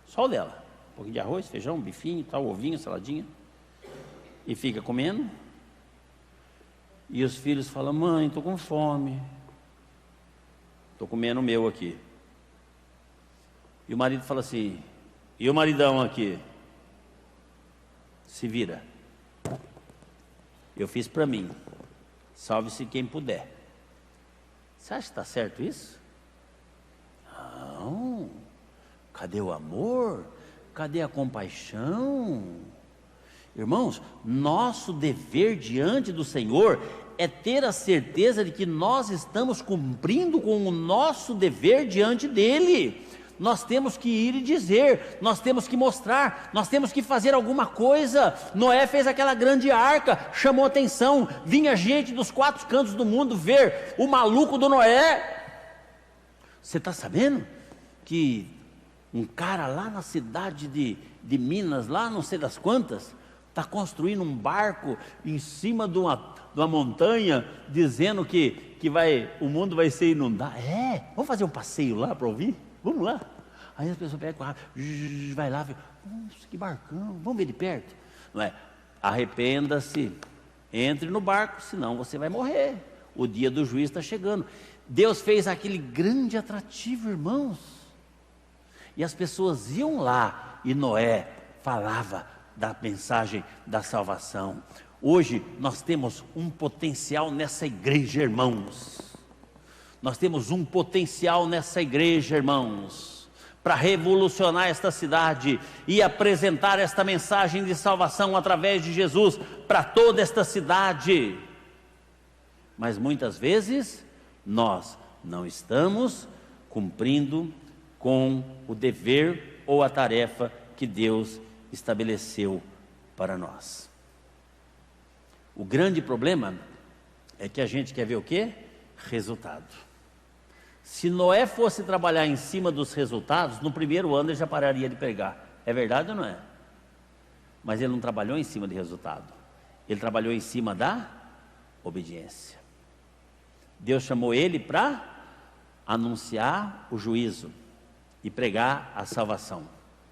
só o dela, um pouquinho de arroz, feijão, bifinho, tal, ovinho, saladinha, e fica comendo. E os filhos falam, mãe, estou com fome, estou comendo o meu aqui. E o marido fala assim, e o maridão aqui? Se vira, eu fiz para mim, salve-se quem puder. Você acha que está certo isso? Não. Cadê o amor? Cadê a compaixão? Irmãos, nosso dever diante do Senhor é ter a certeza de que nós estamos cumprindo com o nosso dever diante dEle. Nós temos que ir e dizer, nós temos que mostrar, nós temos que fazer alguma coisa. Noé fez aquela grande arca, chamou atenção, vinha gente dos 4 cantos do mundo ver o maluco do Noé. Você está sabendo que um cara lá na cidade de Minas, lá não sei das quantas, está construindo um barco em cima de uma montanha, dizendo que o mundo vai ser inundado. Vamos fazer um passeio lá para ouvir? Vamos lá. Aí as pessoas pegam, vai lá, nossa, que barcão, vamos ver de perto. Não é? Arrependa-se, entre no barco, senão você vai morrer. O dia do juízo está chegando. Deus fez aquele grande atrativo, irmãos. E as pessoas iam lá e Noé falava da mensagem da salvação. Hoje nós temos um potencial nessa igreja, irmãos. Nós temos um potencial nessa igreja, irmãos, para revolucionar esta cidade e apresentar esta mensagem de salvação através de Jesus para toda esta cidade. Mas muitas vezes nós não estamos cumprindo com o dever ou a tarefa que Deus estabeleceu para nós. O grande problema é que a gente quer ver o quê? Resultado. Se Noé fosse trabalhar em cima dos resultados, no primeiro ano ele já pararia de pregar. É verdade ou não é? Mas ele não trabalhou em cima de resultado. Ele trabalhou em cima da obediência. Deus chamou ele para anunciar o juízo e pregar a salvação,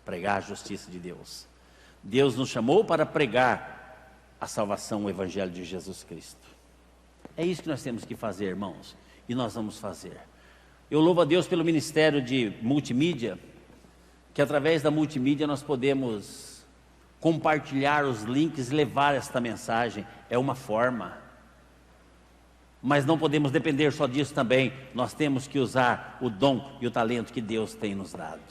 pregar a justiça de Deus. Deus nos chamou para pregar a salvação, o Evangelho de Jesus Cristo. É isso que nós temos que fazer, irmãos, e nós vamos fazer. Eu louvo a Deus pelo ministério de multimídia, que através da multimídia nós podemos compartilhar os links e levar esta mensagem. É uma forma, mas não podemos depender só disso também. Nós temos que usar o dom e o talento que Deus tem nos dado.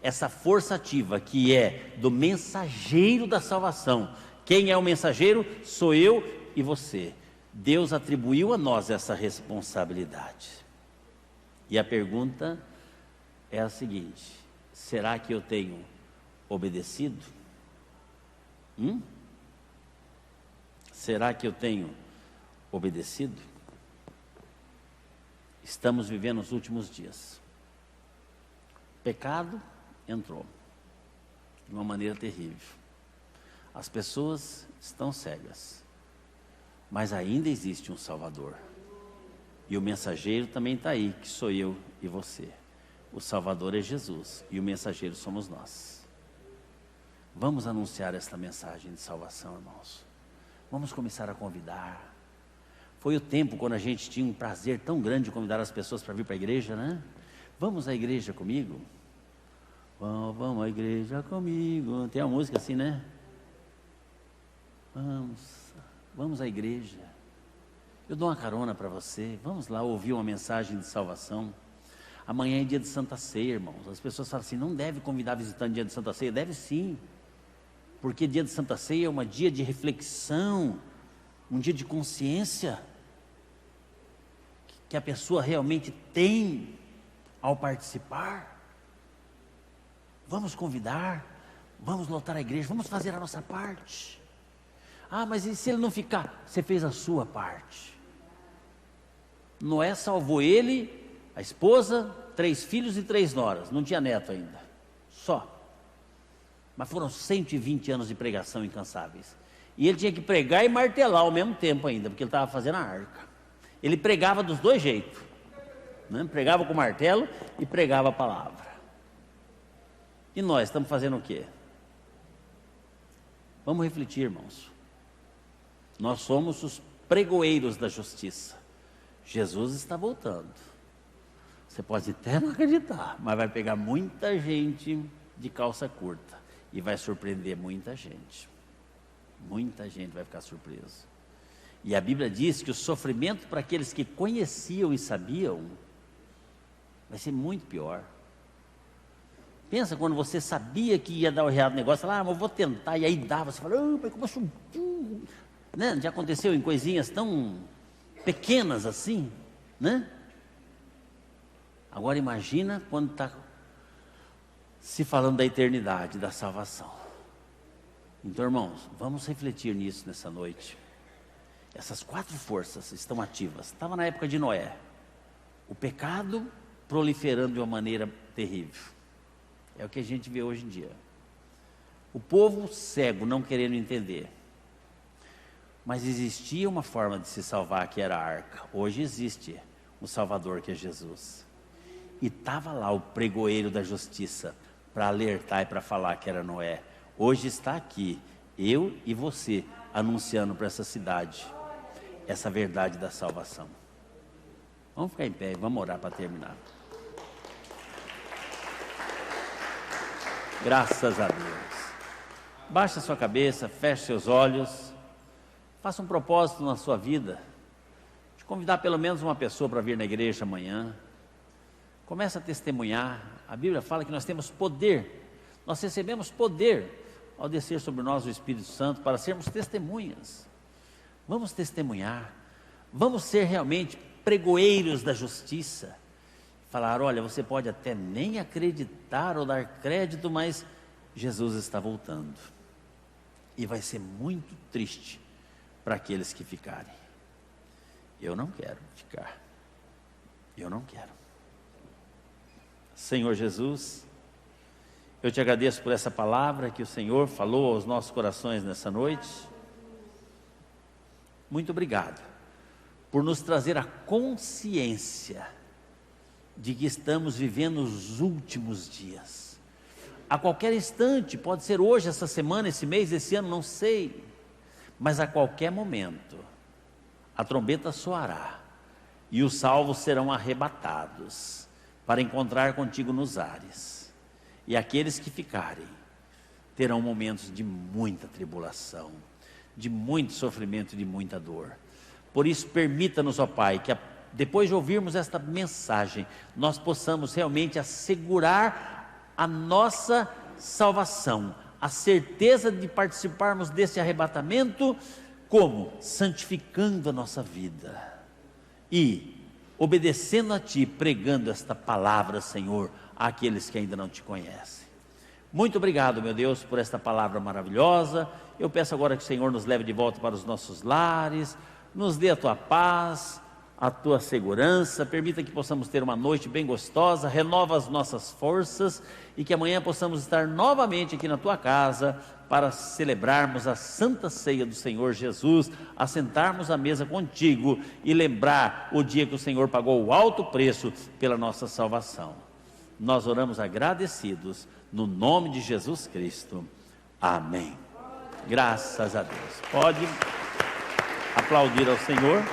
Essa força ativa que é do mensageiro da salvação. Quem é o mensageiro? Sou eu e você. Deus atribuiu a nós essa responsabilidade. E a pergunta é a seguinte: será que eu tenho obedecido? Será que eu tenho obedecido? Estamos vivendo os últimos dias. O pecado entrou de uma maneira terrível. As pessoas estão cegas, mas ainda existe um Salvador. E o mensageiro também está aí, que sou eu e você. O Salvador é Jesus e o mensageiro somos nós. Vamos anunciar esta mensagem de salvação, irmãos. Vamos começar a convidar. Foi o tempo quando a gente tinha um prazer tão grande de convidar as pessoas para vir para a igreja, né? Vamos à igreja comigo? Vamos à igreja comigo. Tem uma música assim, né? Vamos à igreja. Eu dou uma carona para você. Vamos lá ouvir uma mensagem de salvação. Amanhã é dia de Santa Ceia, irmãos. As pessoas falam assim: não deve convidar visitante dia de Santa Ceia. Deve sim, porque dia de Santa Ceia é um dia de reflexão, um dia de consciência que a pessoa realmente tem ao participar. Vamos convidar, vamos lotar a igreja, vamos fazer a nossa parte. Ah, mas e se ele não ficar? Você fez a sua parte. Noé salvou ele, a esposa, 3 filhos e 3 noras. Não tinha neto ainda, só. Mas foram 120 anos de pregação incansáveis. E ele tinha que pregar e martelar ao mesmo tempo ainda, porque ele estava fazendo a arca. Ele pregava dos dois jeitos, né? Pregava com martelo e pregava a palavra. E nós estamos fazendo o quê? Vamos refletir, irmãos. Nós somos os pregoeiros da justiça. Jesus está voltando. Você pode até não acreditar, mas vai pegar muita gente de calça curta e vai surpreender muita gente. Muita gente vai ficar surpresa. E a Bíblia diz que o sofrimento para aqueles que conheciam e sabiam vai ser muito pior. Pensa quando você sabia que ia dar o errado negócio, mas eu vou tentar, e aí dava, você fala, mas como assim? Né? Já aconteceu em coisinhas tão pequenas assim, né? Agora imagina quando está se falando da eternidade, da salvação. Então, irmãos, vamos refletir nisso nessa noite. Essas 4 forças estão ativas. Estava na época de Noé. O pecado proliferando de uma maneira terrível. É o que a gente vê hoje em dia. O povo cego, não querendo entender. Mas existia uma forma de se salvar, que era a arca. Hoje existe um Salvador, que é Jesus. E estava lá o pregoeiro da justiça, para alertar e para falar que era Noé. Hoje está aqui, eu e você, anunciando para essa cidade, essa verdade da salvação. Vamos ficar em pé e vamos orar para terminar. Graças a Deus. Baixe a sua cabeça, feche seus olhos. Faça um propósito na sua vida, de convidar pelo menos uma pessoa para vir na igreja amanhã. Comece a testemunhar. A Bíblia fala que nós temos poder. Nós recebemos poder ao descer sobre nós o Espírito Santo para sermos testemunhas. Vamos testemunhar. Vamos ser realmente pregoeiros da justiça. Falar, olha, você pode até nem acreditar ou dar crédito, mas Jesus está voltando. E vai ser muito triste para aqueles que ficarem. Eu não quero ficar. Eu não quero. Senhor Jesus, eu te agradeço por essa palavra que o Senhor falou aos nossos corações nessa noite. Muito obrigado, por nos trazer a consciência de que estamos vivendo os últimos dias. A qualquer instante, pode ser hoje, essa semana, esse mês, esse ano, não sei, mas a qualquer momento, a trombeta soará e os salvos serão arrebatados para encontrar contigo nos ares. E aqueles que ficarem terão momentos de muita tribulação, de muito sofrimento e de muita dor. Por isso, permita-nos, ó Pai, que depois de ouvirmos esta mensagem, nós possamos realmente assegurar a nossa salvação, a certeza de participarmos desse arrebatamento, como? Santificando a nossa vida e obedecendo a Ti, pregando esta palavra, Senhor, àqueles que ainda não Te conhecem. Muito obrigado, meu Deus, por esta palavra maravilhosa. Eu peço agora que o Senhor nos leve de volta para os nossos lares, nos dê a Tua paz, a Tua segurança, permita que possamos ter uma noite bem gostosa, renova as nossas forças e que amanhã possamos estar novamente aqui na Tua casa para celebrarmos a Santa Ceia do Senhor Jesus, assentarmos à mesa contigo e lembrar o dia que o Senhor pagou o alto preço pela nossa salvação. Nós oramos agradecidos no nome de Jesus Cristo. Amém. Graças a Deus. Pode aplaudir ao Senhor.